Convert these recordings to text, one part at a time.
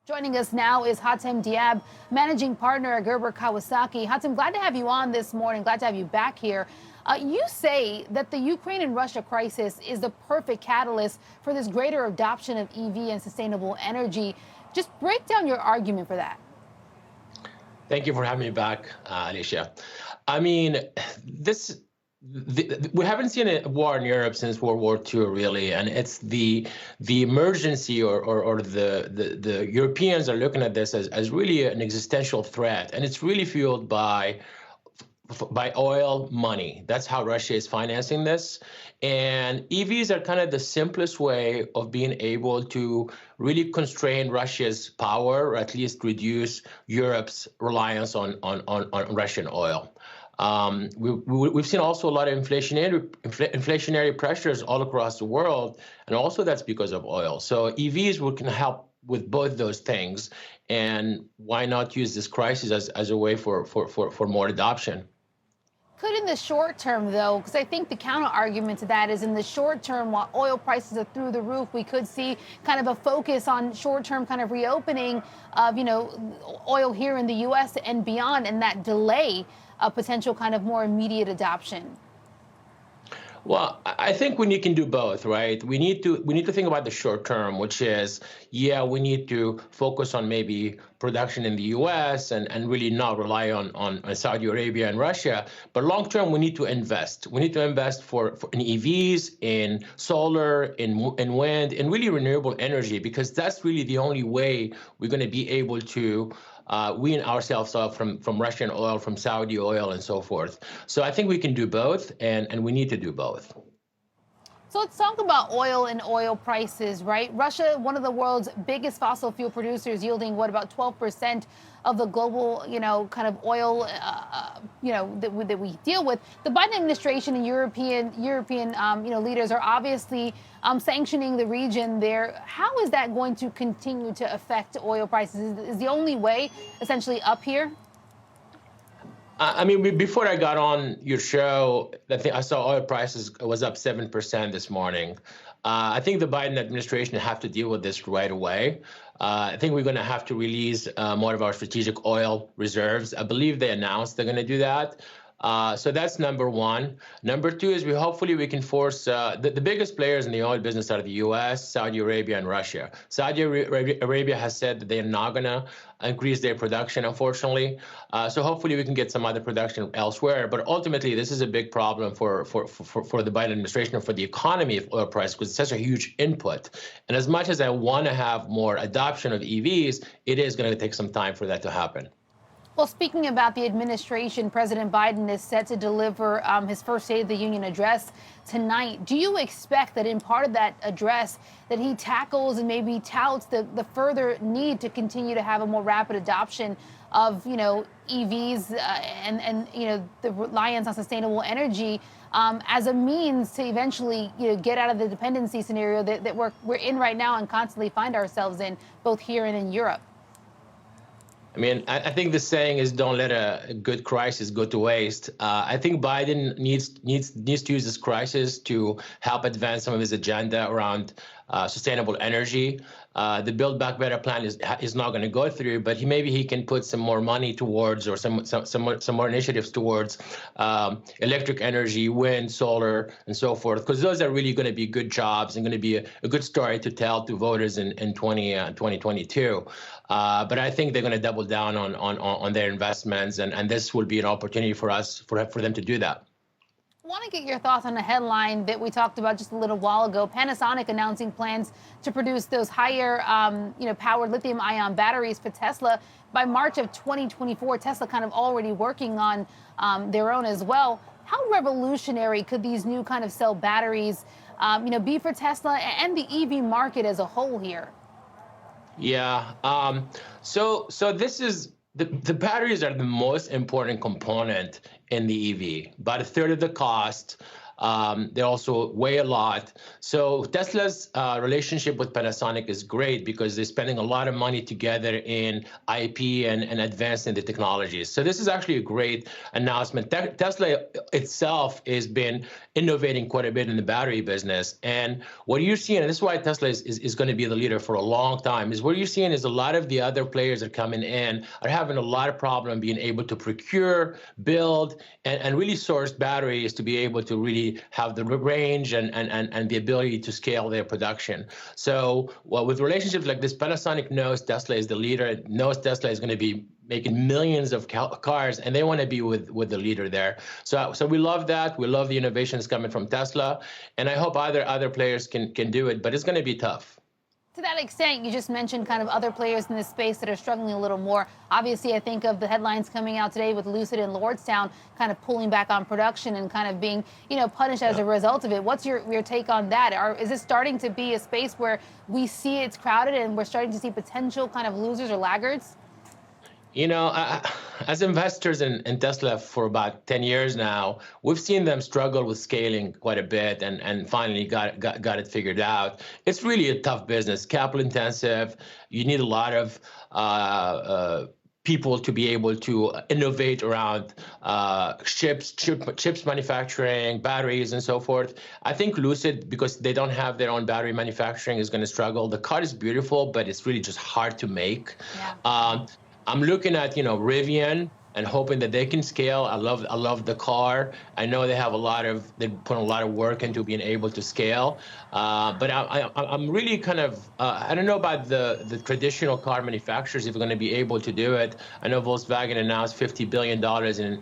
Joining us now is Hatem Dhiab, managing partner at Gerber Kawasaki. Hatem, glad to have you on this morning. Glad to have you back here. You say that the Ukraine and Russia crisis is the perfect catalyst for this greater adoption of EV and sustainable energy. Just break down your argument for that. Thank you for having me back, Alicia. I mean, we haven't seen a war in Europe since World War II, really, and it's the emergency or the Europeans are looking at this as really an existential threat, and it's really fueled by oil money. That's how Russia is financing this. And EVs are kind of the simplest way of being able to really constrain Russia's power, or at least reduce Europe's reliance on Russian oil. We've seen also a lot of inflationary pressures all across the world, and also that's because of oil. So EVs can help with both those things, and why not use this crisis as a way for more adoption? Could in the short term, though, because I think the counter argument to that is in the short term, while oil prices are through the roof, we could see kind of a focus on short term kind of reopening of, oil here in the U.S. and beyond, and that delay a potential kind of more immediate adoption. Well, I think we can do both, right? We need to think about the short term, which is, we need to focus on maybe production in the U.S. and really not rely on Saudi Arabia and Russia. But long term, we need to invest. We need to invest in EVs, in solar, in wind, in really renewable energy, because that's really the only way we're going to be able to wean ourselves off from Russian oil, from Saudi oil, and so forth. So I think we can do both, and we need to do both. So let's talk about oil and oil prices, right? Russia, one of the world's biggest fossil fuel producers, yielding about 12% of the global, kind of oil, that we deal with. The Biden administration and European, leaders are obviously sanctioning the region there. How is that going to continue to affect oil prices? Is the only way essentially up here? I mean, before I got on your show, I saw oil prices was up 7% this morning. I think the Biden administration have to deal with this right away. I think we're going to have to release more of our strategic oil reserves. I believe they announced they're going to do that. So that's number one. Number two is hopefully we can force the biggest players in the oil business are the U.S., Saudi Arabia, and Russia. Saudi Arabia has said that they're not going to increase their production, unfortunately. So hopefully we can get some other production elsewhere. But ultimately, this is a big problem for the Biden administration and for the economy of oil price, because it's such a huge input. And as much as I want to have more adoption of EVs, it is going to take some time for that to happen. Well, speaking about the administration, President Biden is set to deliver his first State of the Union address tonight. Do you expect that in part of that address that he tackles and maybe touts the further need to continue to have a more rapid adoption of, EVs and the reliance on sustainable energy as a means to eventually, get out of the dependency scenario that we're in right now and constantly find ourselves in, both here and in Europe? I mean, I think the saying is "Don't let a good crisis go to waste." I think Biden needs to use this crisis to help advance some of his agenda around sustainable energy. The Build Back Better plan is not going to go through, but maybe he can put some more money towards, or some more initiatives towards electric energy, wind, solar, and so forth, because those are really going to be good jobs and going to be a good story to tell to voters in 2022. But I think they're going to double down on their investments, and this will be an opportunity for them to do that. I want to get your thoughts on a headline that we talked about just a little while ago. Panasonic announcing plans to produce those higher, powered lithium-ion batteries for Tesla by March of 2024. Tesla kind of already working on their own as well. How revolutionary could these new kind of cell batteries, be for Tesla and the EV market as a whole here? Yeah. So this is. The batteries are the most important component in the EV, about a third of the cost. They also weigh a lot. So Tesla's relationship with Panasonic is great because they're spending a lot of money together in IP and advancing the technologies. So this is actually a great announcement. Tesla itself has been innovating quite a bit in the battery business. And what you're seeing, and this is why Tesla is going to be the leader for a long time, is what you're seeing is a lot of the other players that are coming in are having a lot of problem being able to procure, build, and really source batteries to be able to really have the range and the ability to scale their production. So with relationships like this, Panasonic knows Tesla is the leader, knows Tesla is going to be making millions of cars, and they want to be with the leader there. So we love that. We love the innovations coming from Tesla, and I hope other players can do it, but it's going to be tough. To that extent, you just mentioned kind of other players in this space that are struggling a little more. Obviously, I think of the headlines coming out today with Lucid and Lordstown kind of pulling back on production and kind of being, punished as a result of it. What's your take on that? Is this starting to be a space where we see it's crowded and we're starting to see potential kind of losers or laggards? As investors in Tesla for about 10 years now, we've seen them struggle with scaling quite a bit and finally got it figured out. It's really a tough business, capital intensive. You need a lot of people to be able to innovate around chips manufacturing, batteries, and so forth. I think Lucid, because they don't have their own battery manufacturing, is going to struggle. The car is beautiful, but it's really just hard to make. Yeah. I'm looking at, Rivian and hoping that they can scale. I love the car. I know they put a lot of work into being able to scale. But I'm really kind of, I don't know about the traditional car manufacturers if they're going to be able to do it. I know Volkswagen announced $50 billion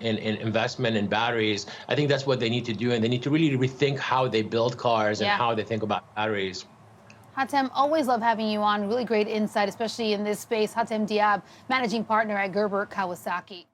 in investment in batteries. I think that's what they need to do. And they need to really rethink how they build cars and how they think about batteries. Hatem, always love having you on. Really great insight, especially in this space. Hatem Dhiab, managing partner at Gerber Kawasaki.